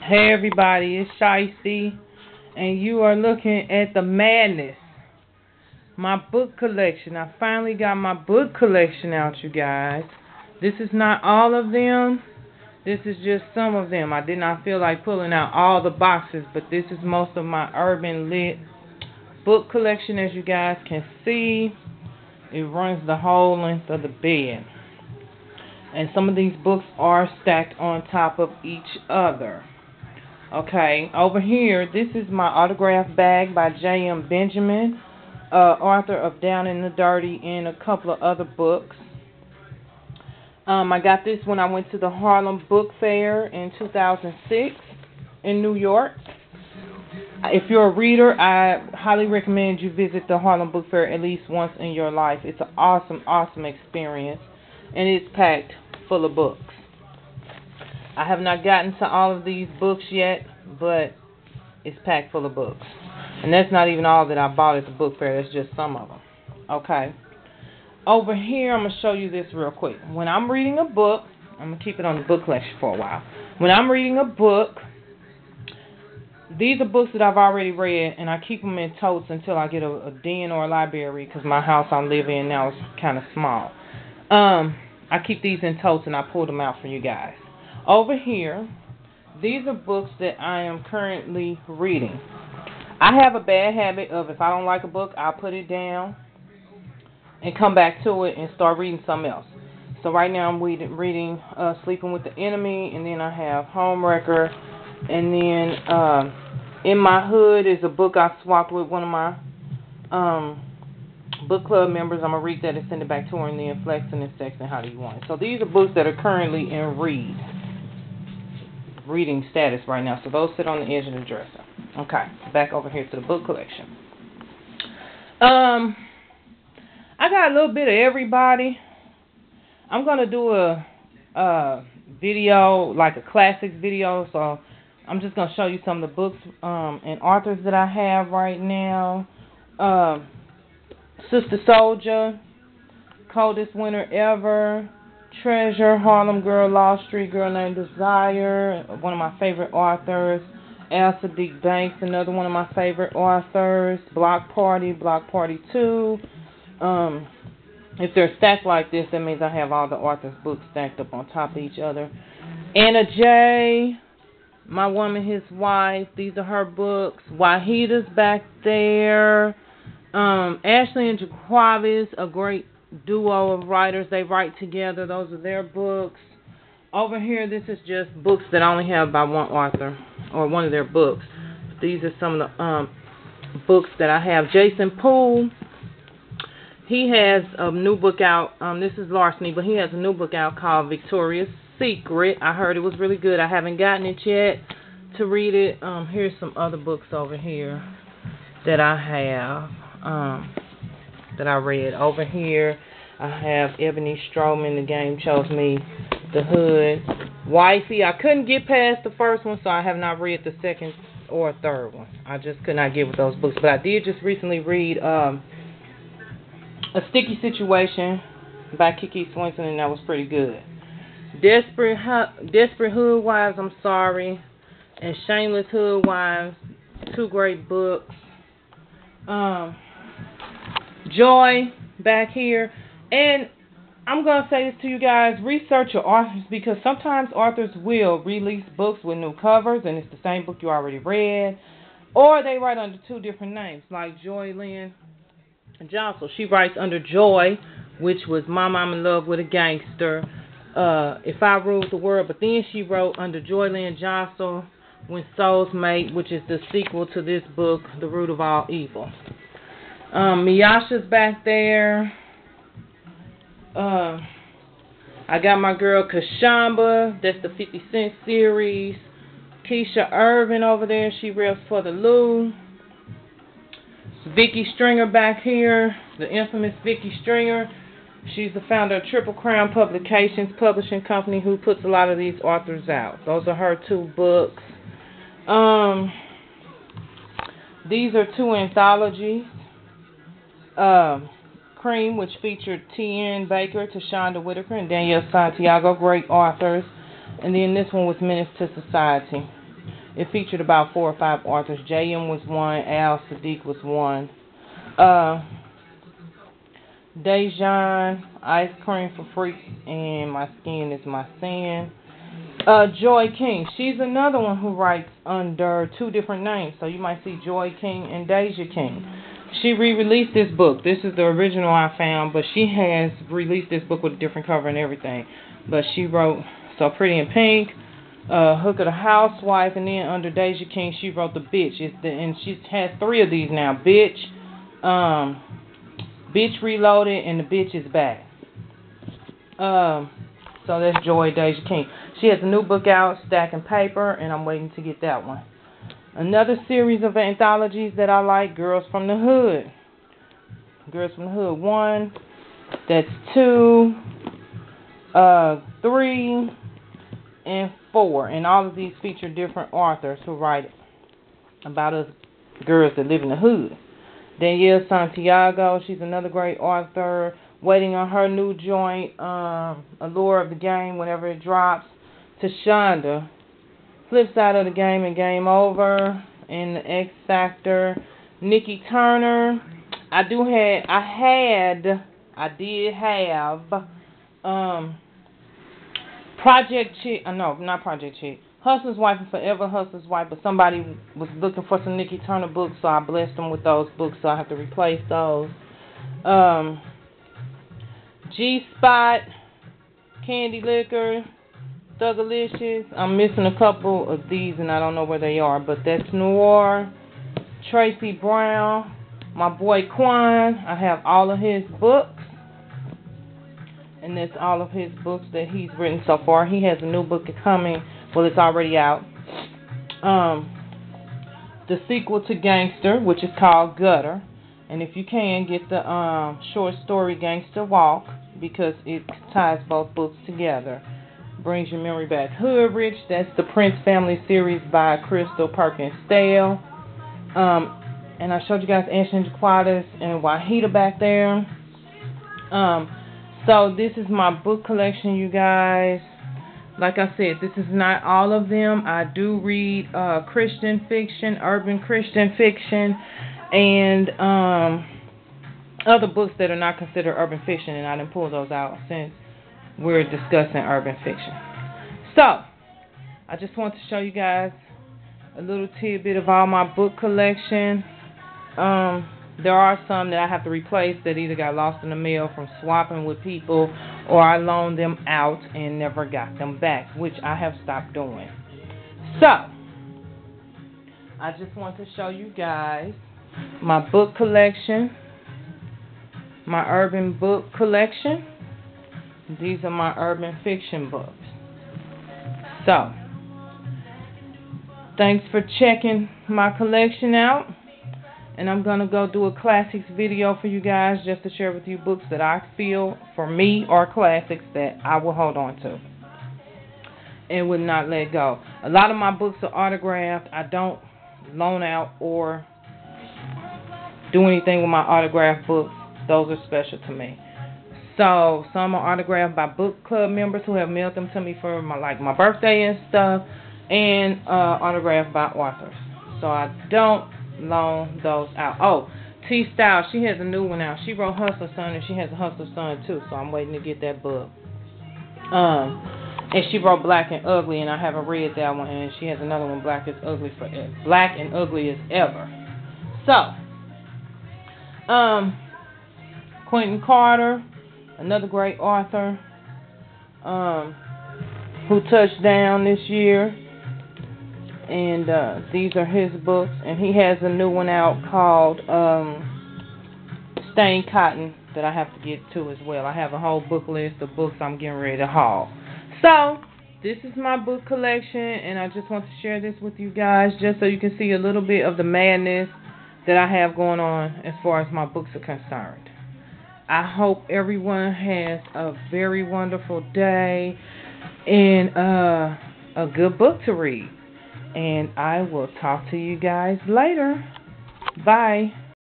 Hey everybody, it's Shyste, and you are looking at the madness. My book collection. I finally got my book collection out, you guys. This is not all of them. This is just some of them. I did not feel like pulling out all the boxes, but this is most of my urban lit book collection, as you guys can see. It runs the whole length of the bed. And some of these books are stacked on top of each other. Okay, over here, this is my autograph bag by J.M. Benjamin, author of Down in the Dirty and a couple of other books. I got this when I went to the Harlem Book Fair in 2006 in New York. If you're a reader, I highly recommend you visit the Harlem Book Fair at least once in your life. It's an awesome, awesome experience, and it's packed full of books. I have not gotten to all of these books yet, but it's packed full of books. And that's not even all that I bought at the book fair. That's just some of them. Okay. Over here, I'm going to show you this real quick. When I'm reading a book, I'm going to keep it on the book collection for a while. When I'm reading a book, these are books that I've already read, and I keep them in totes until I get a den or a library, because my house I live in now is kind of small. I keep these in totes, and I pull them out for you guys. Over here, these are books that I am currently reading. I have a bad habit of, if I don't like a book, I'll put it down and come back to it and start reading something else. So right now I'm reading Sleeping with the Enemy, and then I have Homewrecker, and then In My Hood is a book I swapped with one of my book club members. I'm going to read that and send it back to her, and then Flexing and Sex and How Do You Want It. So these are books that are currently in reading status right now. So those sit on the edge of the dresser. Okay, back over here to the book collection. I got a little bit of everybody. I'm gonna do a video, like a classics video. So I'm just gonna show you some of the books and authors that I have right now. Sister Soldier, Coldest Winter Ever, Treasure, Harlem Girl, Lost Street Girl Named Desire, one of my favorite authors. Al Sadiq Banks, another one of my favorite authors. Block Party 2. If they're stacked like this, that means I have all the authors' books stacked up on top of each other. Anna J, My Woman, His Wife, these are her books. Wahida's back there. Ashley and Jaquavis, a great duo of writers. They write together. Those are their books. Over here, this is just books that I only have by one author, or one of their books. These are some of the books that I have. Jason Poole, he has a new book out. This is Larceny, but he has a new book out called Victoria's Secret. I heard it was really good. I haven't gotten it yet to read it. Here's some other books over here that I have, that I read. Over here, I have Ebony Stroman, The Game Chose Me, The Hood, Wifey. I couldn't get past the first one, so I have not read the second or third one. I just could not get with those books. But I did just recently read A Sticky Situation by Kiki Swenson, and that was pretty good. Desperate Hood Wives, I'm sorry, and Shameless Hood Wives, two great books. Joy back here. And I'm going to say this to you guys, research your authors, because sometimes authors will release books with new covers and it's the same book you already read, or they write under two different names, like Joy Lynn Johnson. She writes under Joy, which was Mama, I'm in Love with a Gangster, If I Ruled the World, but then she wrote under Joy Lynn Johnson, When Souls Mate, which is the sequel to this book, The Root of All Evil. Miyasha's back there. I got my girl Kashamba, that's the 50 Cent series. Keisha Irvin over there, she reps for the Lou. Vicky Stringer back here, the infamous Vicky Stringer. She's the founder of Triple Crown Publications, publishing company, who puts a lot of these authors out. Those are her two books. These are two anthologies. Cream, which featured T.N. Baker, Tashonda Whitaker, and Danielle Santiago, great authors. And then this one was Menace to Society. It featured about 4 or 5 authors. J.M. was one. Al Sadiq was one. Dejan, Ice Cream for Freaks, and My Skin is My Sin. Joy King, she's another one who writes under 2 different names. So you might see Joy King and Deja King. She re-released this book. This is the original I found, but she has released this book with a different cover and everything. But she wrote So Pretty in Pink, Hook of the Housewife, and then under Deja King she wrote The Bitch. And she has 3 of these now. Bitch, Bitch Reloaded, and The Bitch is Back. So that's Joy Deja King. She has a new book out, Stacking Paper, and I'm waiting to get that one. Another series of anthologies that I like, Girls from the Hood. Girls from the Hood 1, that's 2, 3, and 4. And all of these feature different authors who write about us girls that live in the hood. Danielle Santiago, she's another great author, waiting on her new joint, Allure of the Game, whenever it drops. Tashonda, Flip Side of the Game and Game Over, and The X Factor. Nikki Turner, I did have Project Chick, no, not Project Chick, Hustler's Wife and Forever Hustler's Wife, but somebody was looking for some Nikki Turner books, so I blessed them with those books, so I have to replace those. G-Spot, Candy Liquor, Thugalicious. I'm missing a couple of these and I don't know where they are, but that's Noir. Tracy Brown, my boy Quan, I have all of his books, and that's all of his books that he's written so far. He has a new book coming, well, it's already out. The sequel to Gangster, which is called Gutter, and if you can, get the short story Gangster Walk, because it ties both books together. Brings your memory back. Hood Rich, that's the Prince Family series by Crystal Perkins Stale. And I showed you guys Ashley Jaquadas and Wahida back there. So this is my book collection, you guys. Like I said, this is not all of them. I do read Christian fiction, urban Christian fiction, and other books that are not considered urban fiction, and I didn't pull those out since we're discussing urban fiction. So, I just want to show you guys a little tidbit of all my book collection. There are some that I have to replace that either got lost in the mail from swapping with people, or I loaned them out and never got them back, which I have stopped doing. So, I just want to show you guys my book collection, my urban book collection. These are my urban fiction books. So, thanks for checking my collection out. And I'm going to go do a classics video for you guys, just to share with you books that I feel, for me, are classics that I will hold on to and would not let go. A lot of my books are autographed. I don't loan out or do anything with my autographed books. Those are special to me. So some are autographed by book club members who have mailed them to me for my birthday and stuff, and autographed by authors. So I don't loan those out. Oh, T Style, she has a new one out. She wrote Hustler Son, and she has a Hustler Son too, so I'm waiting to get that book. And she wrote Black and Ugly, and I haven't read that one, and she has another one, Black and Ugly as Ever. So, Quentin Carter, another great author, who touched down this year. And these are his books. And he has a new one out called Stained Cotton that I have to get to as well. I have a whole book list of books I'm getting ready to haul. So, this is my book collection, and I just want to share this with you guys just so you can see a little bit of the madness that I have going on as far as my books are concerned. I hope everyone has a very wonderful day and a good book to read. And I will talk to you guys later. Bye.